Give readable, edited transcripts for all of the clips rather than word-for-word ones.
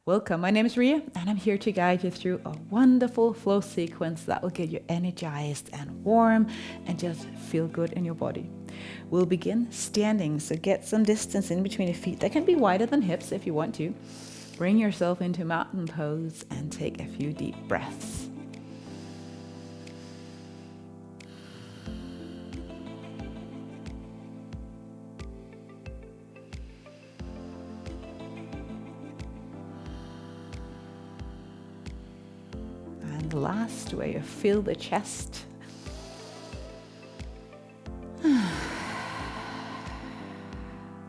Welcome, my name is Ria and I'm here to guide you through a wonderful flow sequence that will get you energized and warm and just feel good in your body. We'll begin standing, so get some distance in between your feet. That can be wider than hips if you want to. Bring yourself into mountain pose and take a few deep breaths. Last, where you feel the chest. And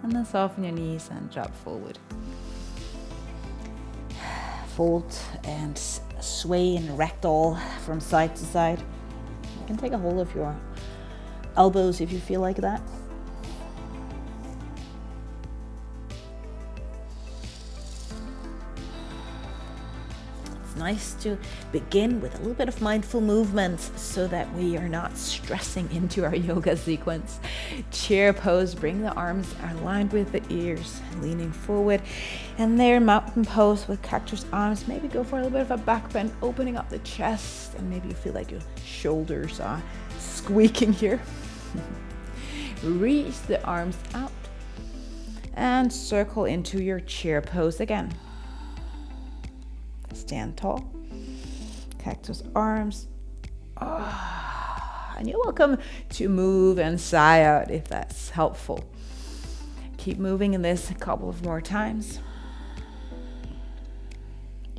then soften your knees and drop forward. Fold and sway in ragdoll from side to side. You can take a hold of your elbows if you feel like that. Nice to begin with a little bit of mindful movements so that we are not stressing into our yoga sequence. Chair pose, bring the arms aligned with the ears, leaning forward. And there, mountain pose with cactus arms. Maybe go for a little bit of a back bend, opening up the chest, and maybe you feel like your shoulders are squeaking here. Reach the arms out and circle into your chair pose again. Stand tall, cactus arms, and you're welcome to move and sigh out if that's helpful. Keep moving in this a couple of more times.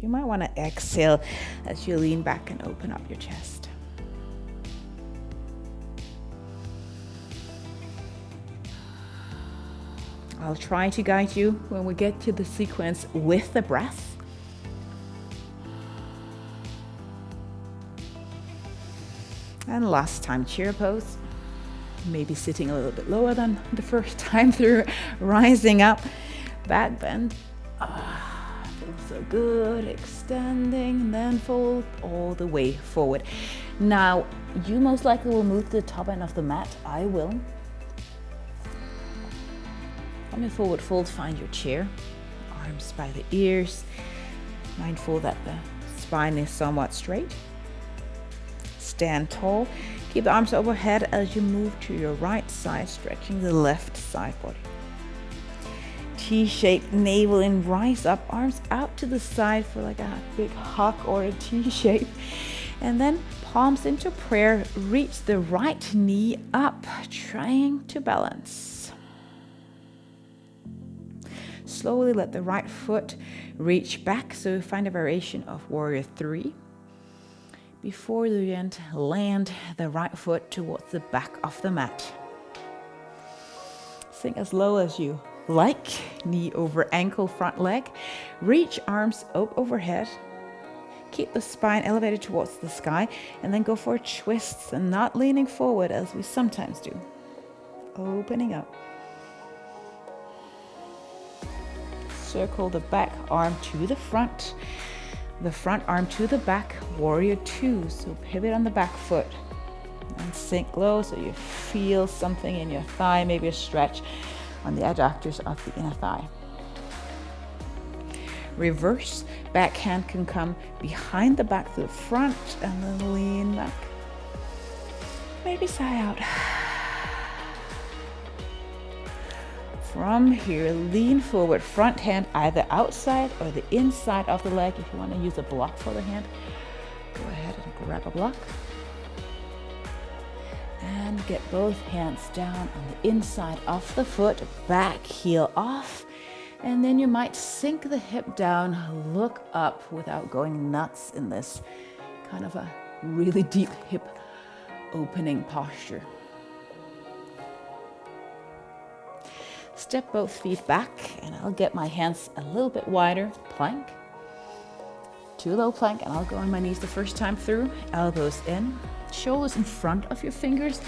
You might want to exhale as you lean back and open up your chest. I'll try to guide you when we get to the sequence with the breath. And last time, chair pose. Maybe sitting a little bit lower than the first time through, rising up, back bend. Feels so good, extending, then fold all the way forward. Now, you most likely will move to the top end of the mat. I will. From your forward fold, find your chair. Arms by the ears. Mindful that the spine is somewhat straight. Stand tall. Keep the arms overhead as you move to your right side, stretching the left side body. T-shaped navel in, rise up, arms out to the side for like a big hug or a T-shape. And then palms into prayer, reach the right knee up, trying to balance. Slowly let the right foot reach back, so find a variation of warrior 3. Before you land the right foot towards the back of the mat. Sink as low as you like, knee over ankle, front leg. Reach arms up overhead. Keep the spine elevated towards the sky, and then go for twists and not leaning forward as we sometimes do. Opening up. Circle the back arm to the front. The front arm to the back, warrior 2. So pivot on the back foot and sink low so you feel something in your thigh, maybe a stretch on the adductors of the inner thigh. Reverse, back hand can come behind the back to the front and then lean back. Maybe sigh out. From here, lean forward, front hand either outside or the inside of the leg. If you want to use a block for the hand, go ahead and grab a block. And get both hands down on the inside of the foot, back heel off. And then you might sink the hip down, look up without going nuts in this kind of a really deep hip opening posture. Step both feet back, and I'll get my hands a little bit wider. Plank to low plank, and I'll go on my knees the first time through. Elbows in, shoulders in front of your fingers,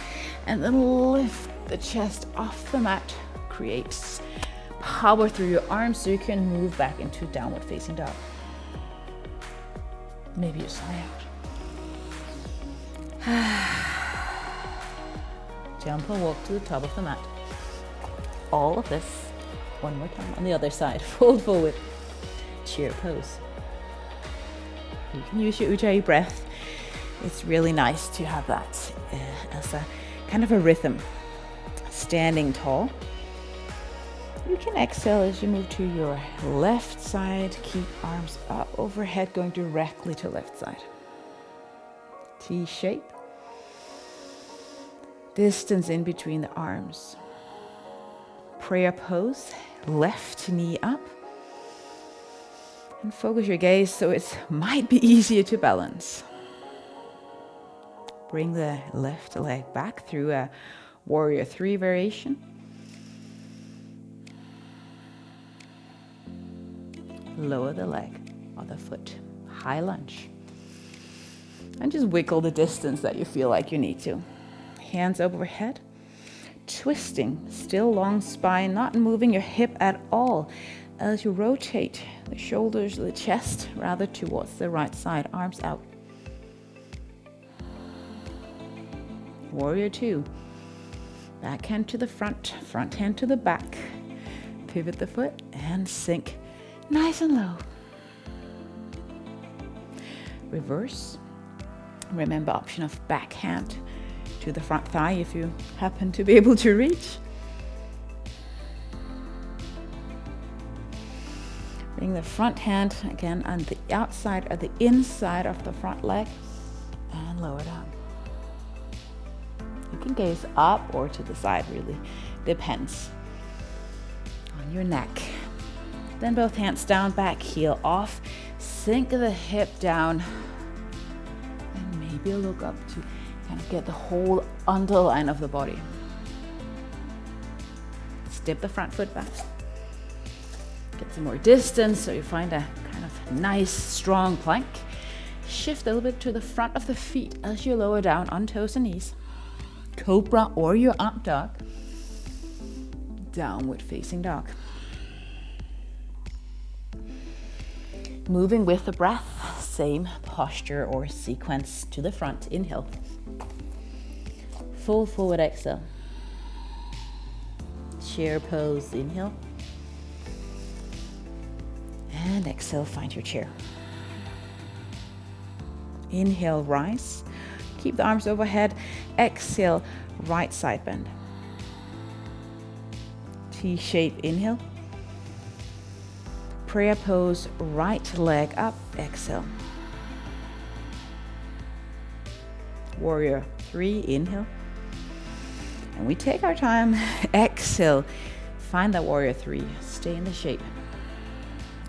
and then lift the chest off the mat. Create power through your arms so you can move back into downward facing dog. Maybe you sigh out. Jump or walk to the top of the mat. All of this one more time on the other side. Fold forward. chair pose. You can use your Ujjayi breath. It's really nice to have that as a kind of a rhythm. Standing tall. You can exhale as you move to your left side. Keep arms up overhead, going directly to left side. T shape. Distance in between the arms. Prayer pose. Left knee up. And focus your gaze so it might be easier to balance. Bring the left leg back through a warrior 3 variation. Lower the leg or the foot, high lunge. And just wiggle the distance that you feel like you need to. Hands overhead, twisting, still long spine, not moving your hip at all as you rotate the shoulders, the chest, rather towards the right side, arms out. Warrior 2, back hand to the front hand to the back. Pivot the foot and sink. Nice and low. Reverse. Remember option of back hand to the front thigh if you happen to be able to reach. Bring the front hand again on the outside or the inside of the front leg and lower down. You can gaze up or to the side, really depends on your neck. Then both hands down, back heel off. Sink the hip down. And maybe look up to kind of get the whole underline of the body. Step the front foot back. Get some more distance so you find a kind of nice, strong plank. Shift a little bit to the front of the feet as you lower down on toes and knees. Cobra or your up dog. Downward facing dog. Moving with the breath, same posture or sequence to the front. Inhale. Full forward exhale. Chair pose, inhale. And exhale, find your chair. Inhale, rise. Keep the arms overhead. Exhale, right side bend. T-shape, inhale. Prayer pose, right leg up, exhale. Warrior 3, inhale. And we take our time, exhale. Find that warrior 3, stay in the shape.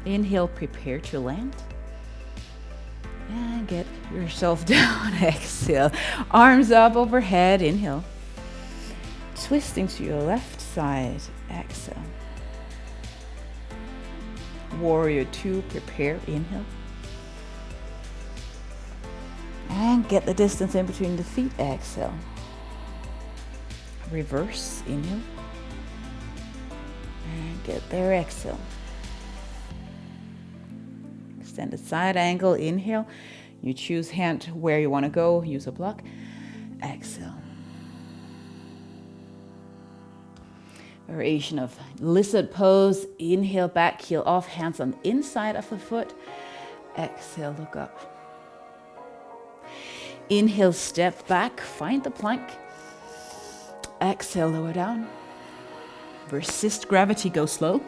Inhale, prepare to land. And get yourself down, exhale. Arms up overhead, inhale. Twisting to your left side, exhale. Warrior 2, prepare, inhale. And get the distance in between the feet, exhale. Reverse, inhale. And get there, exhale. Extended side angle, inhale. You choose hand where you want to go, use a block. Exhale. Variation of lizard pose. Inhale, back heel off, hands on the inside of the foot. Exhale, look up. Inhale, step back, find the plank. Exhale, lower down. Resist gravity, go slow.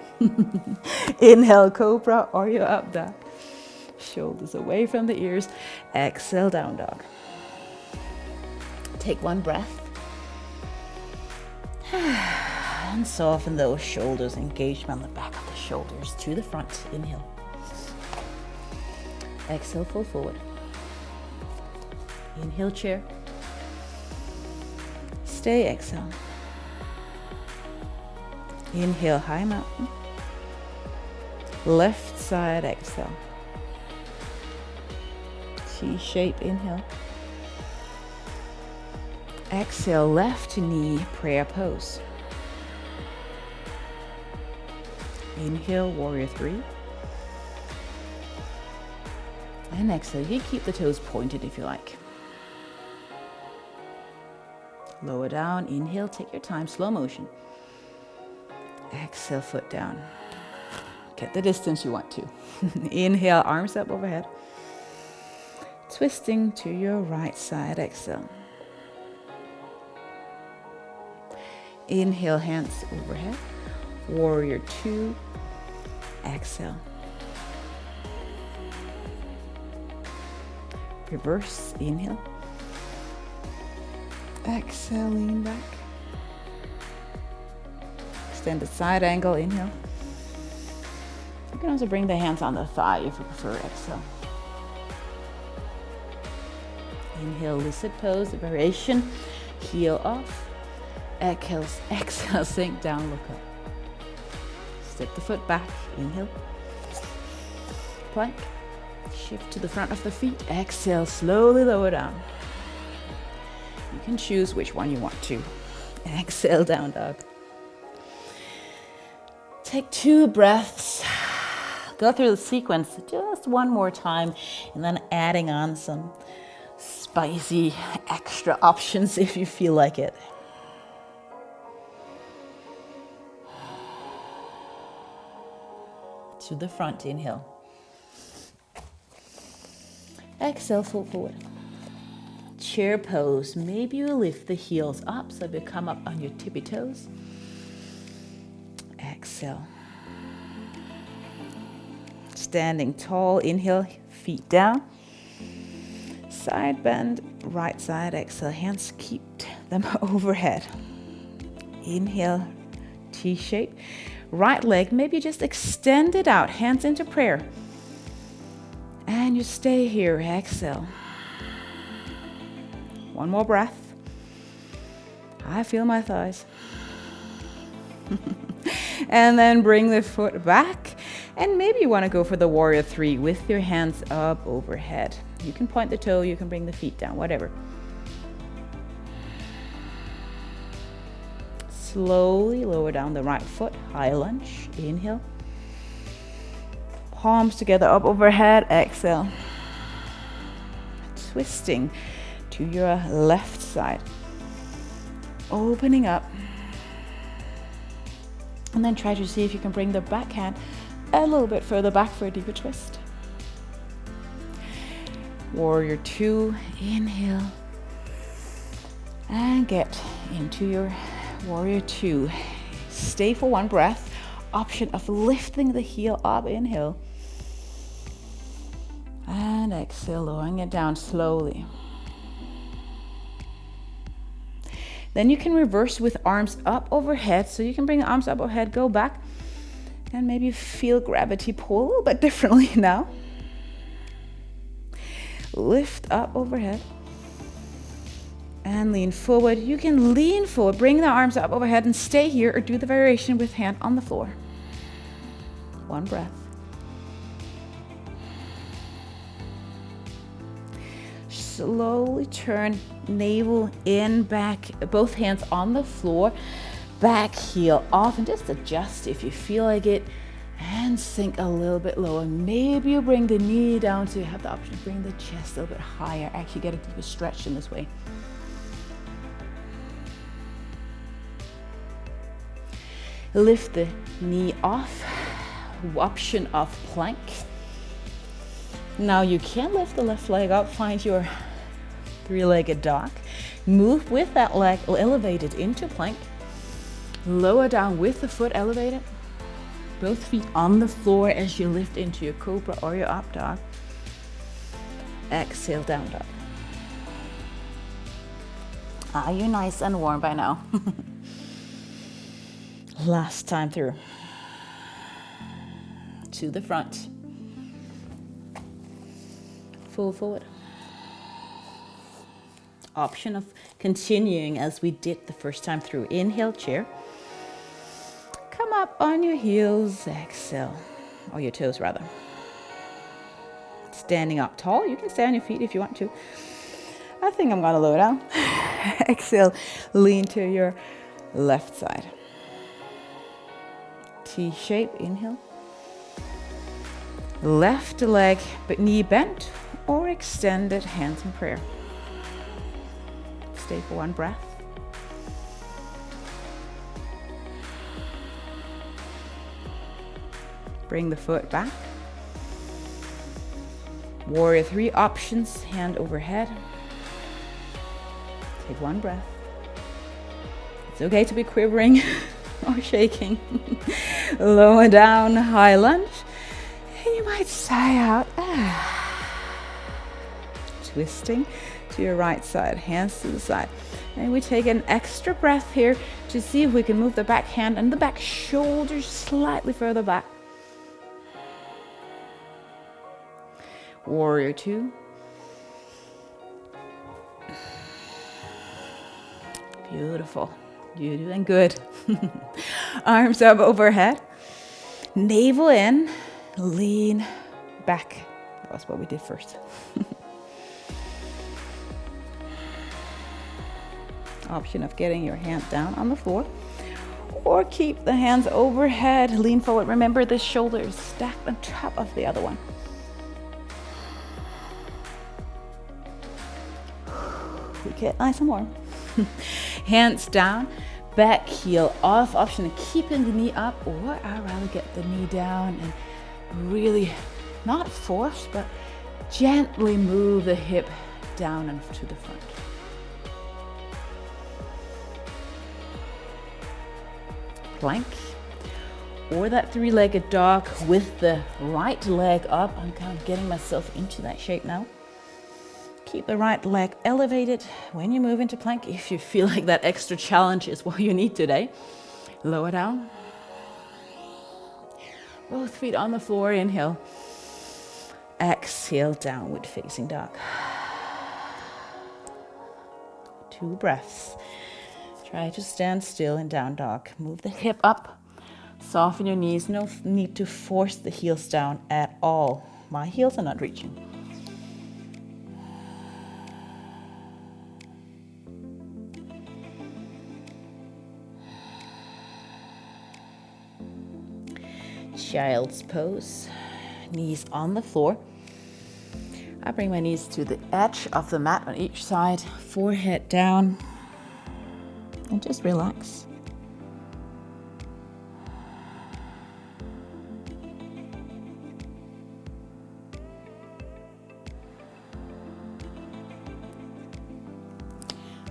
Inhale, cobra or your up dog. Shoulders away from the ears. Exhale, down dog. Take one breath. And soften those shoulders, engagement on the back of the shoulders to the front. Inhale. Exhale, full forward. Inhale, chair. Stay, exhale. Inhale, high mountain. Left side, exhale. T-shape, inhale. Exhale, left knee, prayer pose. Inhale, warrior 3. And exhale, you keep the toes pointed if you like. Lower down, inhale, take your time, slow motion. Exhale, foot down. Get the distance you want to. Inhale, arms up overhead. Twisting to your right side, exhale. Inhale, hands overhead. Warrior 2, exhale. Reverse, inhale. Exhale, lean back. Extended side angle, inhale. You can also bring the hands on the thigh if you prefer, exhale. Inhale, lucid pose, variation, heel off. Exhale, sink down, look up. Step the foot back, inhale. Plank. Shift to the front of the feet. Exhale, slowly lower down. You can choose which one you want to. Exhale, down dog. Take 2 breaths. Go through the sequence just one more time, and then adding on some spicy extra options if you feel like it. To the front, inhale. Exhale, fold forward. Chair pose. Maybe you lift the heels up so you come up on your tippy toes. Exhale. Standing tall, inhale, feet down. Side bend, right side, exhale, hands keep them overhead. Inhale, T-shape. Right leg, maybe just extend it out, hands into prayer. And you stay here, exhale. One more breath. I feel my thighs. And then bring the foot back. And maybe you want to go for the warrior 3 with your hands up overhead. You can point the toe, you can bring the feet down, whatever. Slowly lower down the right foot, high lunge, inhale. Palms together up overhead, exhale. Twisting to your left side. Opening up. And then try to see if you can bring the back hand a little bit further back for a deeper twist. Warrior 2, inhale. And get into your warrior 2. Stay for 1 breath. Option of lifting the heel up, inhale. And exhale, lowering it down slowly. Then you can reverse with arms up overhead. So you can bring the arms up overhead, go back, and maybe feel gravity pull a little bit differently now. Lift up overhead. And lean forward. You can lean forward, bring the arms up overhead and stay here, or do the variation with hand on the floor. 1 breath. Slowly turn, navel in, back, both hands on the floor, back heel off, and just adjust if you feel like it, and sink a little bit lower. Maybe you bring the knee down so you have the option to bring the chest a little bit higher. Actually get a deeper stretch in this way. Lift the knee off, option of plank. Now you can lift the left leg up, find your 3-legged dog. Move with that leg elevated into plank. Lower down with the foot elevated. Both feet on the floor as you lift into your cobra or your up dog. Exhale, down dog. Are you nice and warm by now? Last time through. To the front. Full forward. Option of continuing as we did the first time through. Inhale, chair. Come up on your heels. Exhale. Or your toes rather. Standing up tall. You can stay on your feet if you want to. I think I'm going to lower down. Exhale. Lean to your left side. T-shape. Inhale. Left leg, but knee bent or extended, hands in prayer. Stay for 1 breath. Bring the foot back. Warrior 3 options, hand overhead. Take one breath. It's okay to be quivering or shaking. Lower down, high lunge. And you might sigh out. Twisting to your right side, hands to the side. And we take an extra breath here to see if we can move the back hand and the back shoulders slightly further back. Warrior 2. Beautiful. You're doing good. Arms up overhead. Navel in. Lean back. That was what we did first. Option of getting your hand down on the floor. Or keep the hands overhead. Lean forward. Remember, the shoulder is stacked on top of the other one. We get nice and warm. Hands down, back heel off. Option of keeping the knee up, or I'd rather get the knee down and really not force, but gently move the hip down and to the front. Plank, or that three-legged dog with the right leg up. I'm kind of getting myself into that shape now. Keep the right leg elevated when you move into plank. If you feel like that extra challenge is what you need today, lower down. Both feet on the floor, inhale. Exhale, downward facing dog. 2 breaths. Try to stand still in down dog. Move the hip up. Soften your knees. No need to force the heels down at all. My heels are not reaching. Child's pose. Knees on the floor. I bring my knees to the edge of the mat on each side. Forehead down. And just relax.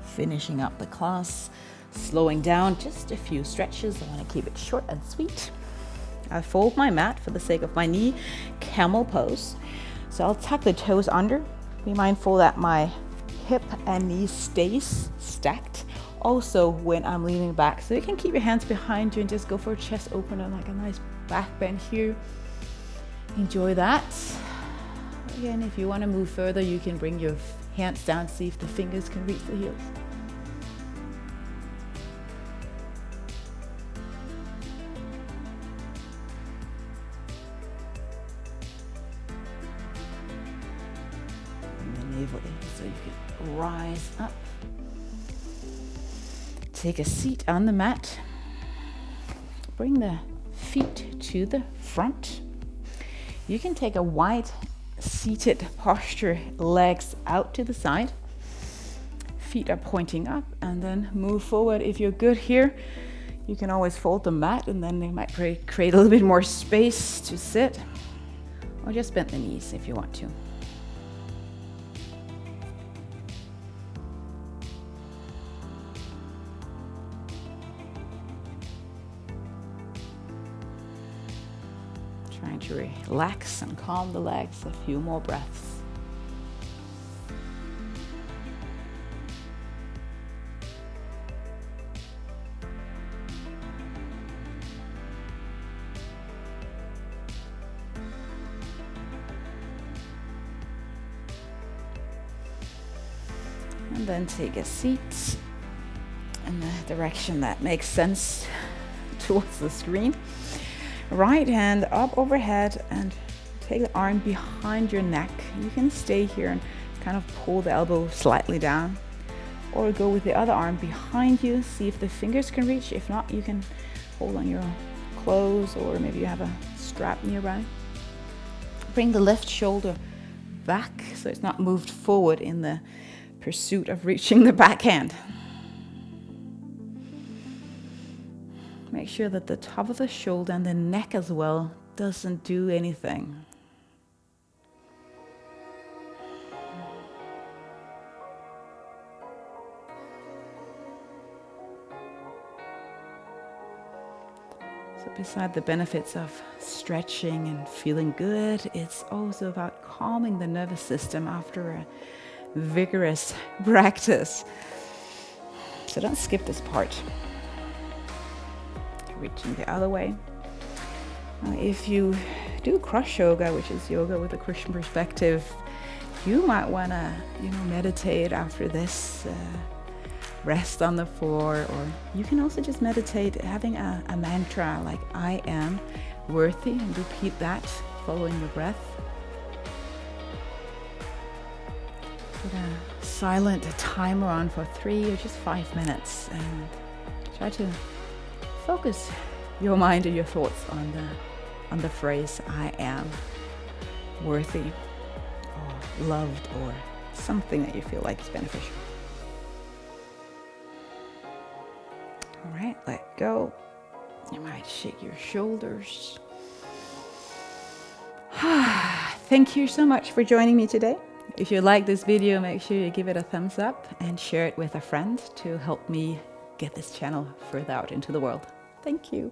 Finishing up the class, slowing down, just a few stretches. I want to keep it short and sweet. I fold my mat for the sake of my knee, camel pose. So I'll tuck the toes under. Be mindful that my hip and knee stays stacked. Also when I'm leaning back, so you can keep your hands behind you and just go for a chest opener, like a nice back bend here. Enjoy that. Again, if you want to move further, you can bring your hands down, see if the fingers can reach the heels. And the navel in, so you can rise up. Take a seat on the mat. Bring the feet to the front. You can take a wide seated posture, legs out to the side. Feet are pointing up, and then move forward. If you're good here, you can always fold the mat, and then they might create a little bit more space to sit. Or just bend the knees if you want to. Trying to relax and calm the legs. A few more breaths. And then take a seat in the direction that makes sense towards the screen. Right hand up overhead and take the arm behind your neck. You can stay here and kind of pull the elbow slightly down, or go with the other arm behind you. See if the fingers can reach. If not, you can hold on your clothes, or maybe you have a strap nearby. Bring the left shoulder back so it's not moved forward in the pursuit of reaching the backhand. Make sure that the top of the shoulder and the neck as well doesn't do anything. So beside the benefits of stretching and feeling good, it's also about calming the nervous system after a vigorous practice. So don't skip this part. Reaching the other way. If you do cross yoga, which is yoga with a Christian perspective, you might want to, meditate after this. Rest on the floor, or you can also just meditate having a mantra like I am worthy, and repeat that following your breath. Put a silent timer on for 3 or just 5 minutes and try to focus your mind and your thoughts on the phrase I am worthy or loved or something that you feel like is beneficial. All right, let go. You might shake your shoulders. Thank you so much for joining me today. If you like this video, make sure you give it a thumbs up and share it with a friend to help me get this channel further out into the world. Thank you.